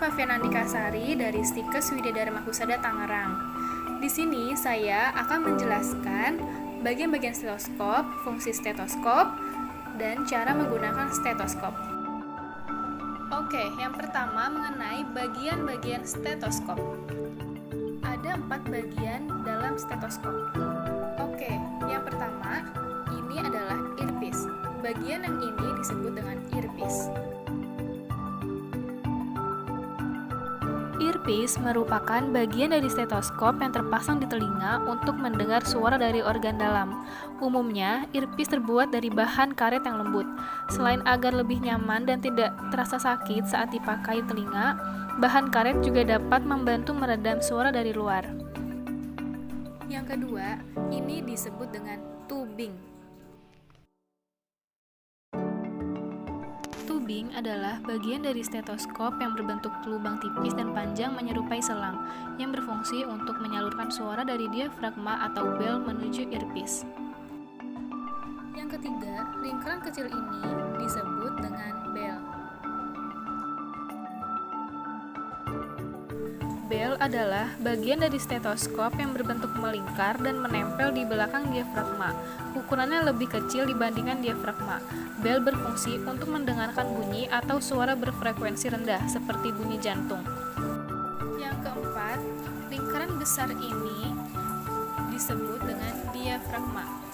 Fafian Andikasari dari Stikes Widya Husada Tangerang. Di sini saya akan menjelaskan bagian-bagian stetoskop, fungsi stetoskop, dan cara menggunakan stetoskop. Oke, yang pertama mengenai bagian-bagian stetoskop. Ada 4 bagian dalam stetoskop. Oke, yang pertama ini adalah earpiece. Bagian yang ini disebut dengan earpiece. Earpiece merupakan bagian dari stetoskop yang terpasang di telinga untuk mendengar suara dari organ dalam. Umumnya, earpiece terbuat dari bahan karet yang lembut. Selain agar lebih nyaman dan tidak terasa sakit saat dipakai telinga, bahan karet juga dapat membantu meredam suara dari luar. Yang kedua, ini disebut dengan tubing. Tubing adalah bagian dari stetoskop yang berbentuk lubang tipis dan panjang menyerupai selang, yang berfungsi untuk menyalurkan suara dari diafragma atau bell menuju earpiece. Yang ketiga, lingkaran kecil ini disebut dengan bell. Bell adalah bagian dari stetoskop yang berbentuk melingkar dan menempel di belakang diafragma. Ukurannya lebih kecil dibandingkan diafragma. Bell berfungsi untuk mendengarkan bunyi atau suara berfrekuensi rendah, seperti bunyi jantung. Yang keempat, lingkaran besar ini disebut dengan diafragma.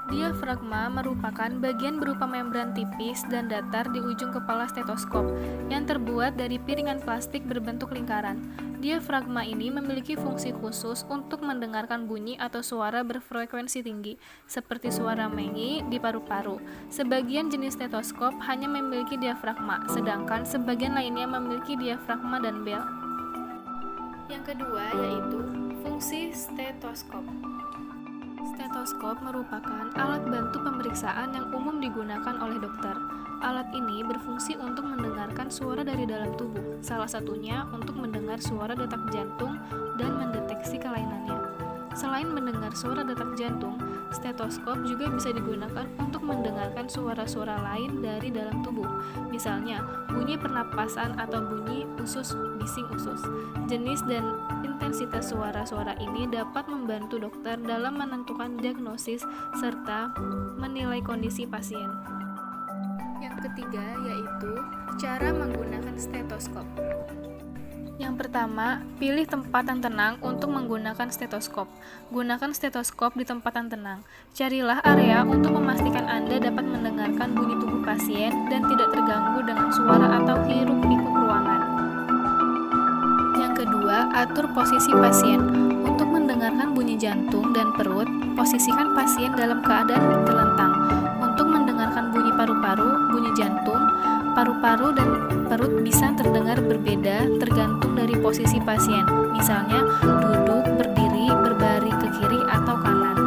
Diafragma merupakan bagian berupa membran tipis dan datar di ujung kepala stetoskop yang terbuat dari piringan plastik berbentuk lingkaran. Diafragma ini memiliki fungsi khusus untuk mendengarkan bunyi atau suara berfrekuensi tinggi, seperti suara mengi di paru-paru. Sebagian jenis stetoskop hanya memiliki diafragma, sedangkan sebagian lainnya memiliki diafragma dan bell. Yang kedua yaitu fungsi stetoskop. Stetoskop merupakan alat bantu pemeriksaan yang umum digunakan oleh dokter. Alat ini berfungsi untuk mendengarkan suara dari dalam tubuh, salah satunya untuk mendengar suara detak jantung dan mendeteksi kelainannya. Selain mendengar suara detak jantung, stetoskop juga bisa digunakan untuk mendengarkan suara-suara lain dari dalam tubuh, misalnya bunyi pernapasan atau bunyi usus bising usus. Jenis dan intensitas suara-suara ini dapat membantu dokter dalam menentukan diagnosis serta menilai kondisi pasien. Yang ketiga yaitu cara menggunakan stetoskop. Yang pertama, pilih tempat yang tenang untuk menggunakan stetoskop. Gunakan stetoskop di tempat yang tenang. Carilah area untuk memastikan Anda dapat mendengarkan bunyi tubuh pasien dan tidak terganggu dengan suara atau hiruk-pikuk ruangan. Yang kedua, atur posisi pasien. Untuk mendengarkan bunyi jantung dan perut, posisikan pasien dalam keadaan terlentang. Untuk mendengarkan bunyi paru-paru, bunyi jantung, paru-paru dan perut bisa terdengar berbeda tergantung dari posisi pasien, misalnya duduk, berdiri, berbaring ke kiri atau kanan.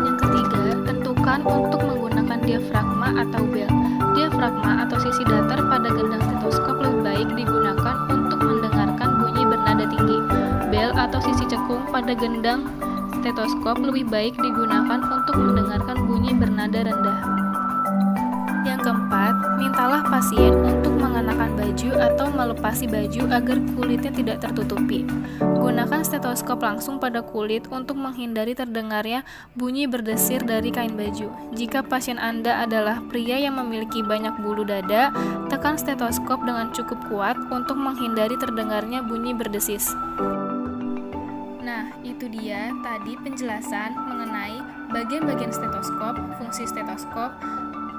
Yang ketiga, tentukan untuk menggunakan diafragma atau bell. Diafragma atau sisi datar pada gendang stetoskop lebih baik digunakan untuk mendengarkan bunyi bernada tinggi. Bell atau sisi cekung pada gendang stetoskop lebih baik digunakan untuk mendengarkan bunyi bernada rendah. Yang keempat, mintalah pasien untuk mengenakan baju atau melepasi baju agar kulitnya tidak tertutupi. Gunakan stetoskop langsung pada kulit untuk menghindari terdengarnya bunyi berdesir dari kain baju. Jika pasien Anda adalah pria yang memiliki banyak bulu dada, tekan stetoskop dengan cukup kuat untuk menghindari terdengarnya bunyi berdesis. Nah, itu dia tadi penjelasan mengenai bagian-bagian stetoskop, fungsi stetoskop,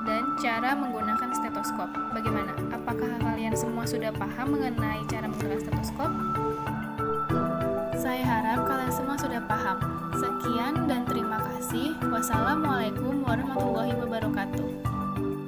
dan cara menggunakan stetoskop. Bagaimana? Apakah kalian semua sudah paham mengenai cara menggunakan stetoskop? Saya harap kalian semua sudah paham. Sekian dan terima kasih. Wassalamualaikum warahmatullahi wabarakatuh.